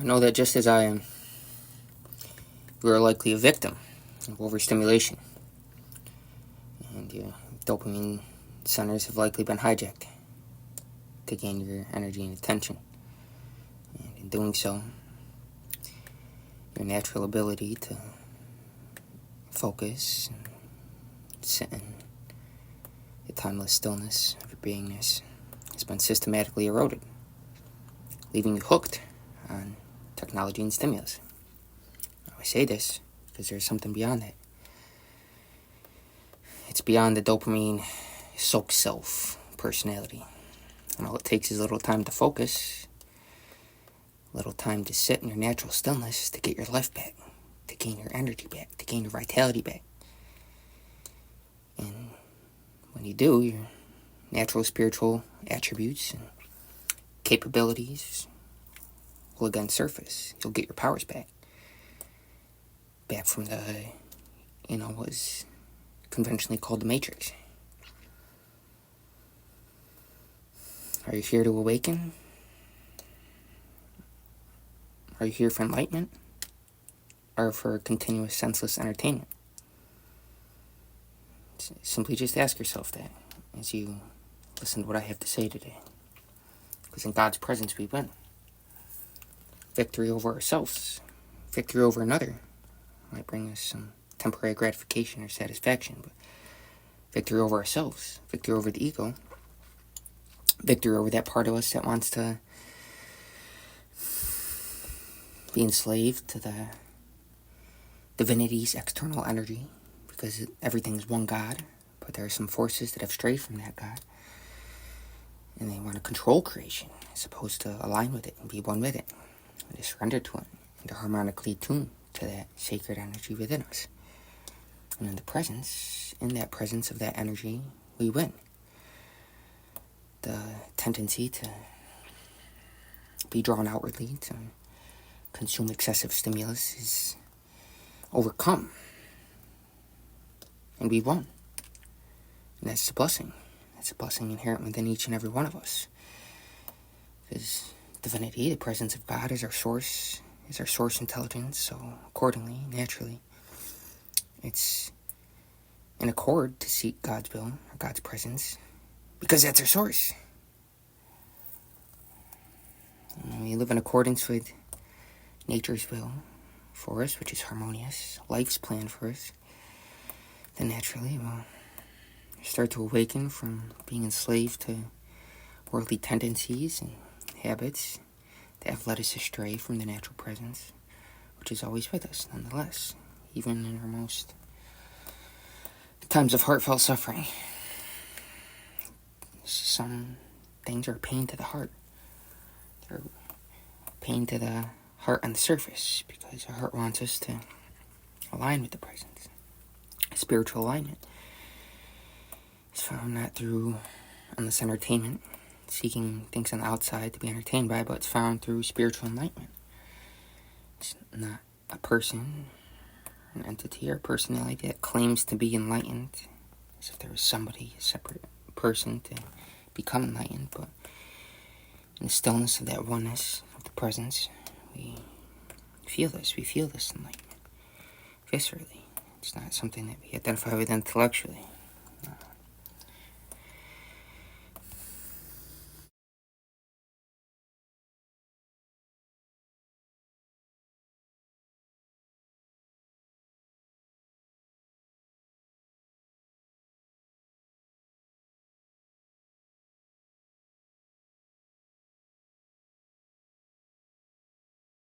I know that just as I am, you are likely a victim of overstimulation, and your dopamine centers have likely been hijacked to gain your energy and attention. And in doing so, your natural ability to focus and sit in the timeless stillness of your beingness has been systematically eroded, leaving you hooked on technology and stimulus. Now, I say this because there's something beyond that. It's beyond the dopamine soaked self personality. And all it takes is a little time to focus, a little time to sit in your natural stillness to get your life back, to gain your energy back, to gain your vitality back. And when you do, your natural spiritual attributes and capabilities will again surface. You'll get your powers back. Back from the, what is conventionally called the Matrix. Are you here to awaken? Are you here for enlightenment? Or for continuous senseless entertainment? Simply just ask yourself that as you listen to what I have to say today. Because in God's presence we win. Victory over ourselves, victory over another, might bring us some temporary gratification or satisfaction, but victory over ourselves, victory over the ego, victory over that part of us that wants to be enslaved to the divinity's external energy, because everything's one God, but there are some forces that have strayed from that God, and they want to control creation as opposed to align with it and be one with it, and to surrender to it, and to harmonically tune to that sacred energy within us. And in that presence of that energy, we win. The tendency to be drawn outwardly, to consume excessive stimulus is overcome. And we won. And that's the blessing. That's a blessing inherent within each and every one of us. Because divinity, the presence of God, is our source intelligence. So accordingly, naturally, it's in accord to seek God's will, or God's presence, because that's our source. And we live in accordance with nature's will for us, which is harmonious, life's plan for us. Then naturally we'll start to awaken from being enslaved to worldly tendencies and habits that have led us astray from the natural presence, which is always with us nonetheless, even in our most times of heartfelt suffering. Some things are pain to the heart. They're pain to the heart on the surface, because our heart wants us to align with the presence. Spiritual alignment is found not through endless entertainment, seeking things on the outside to be entertained by, but it's found through spiritual enlightenment. It's not a person, an entity, or personality that claims to be enlightened, as if there was somebody, a separate person, to become enlightened, but in the stillness of that oneness of the presence, we feel this enlightenment viscerally. It's not something that we identify with intellectually.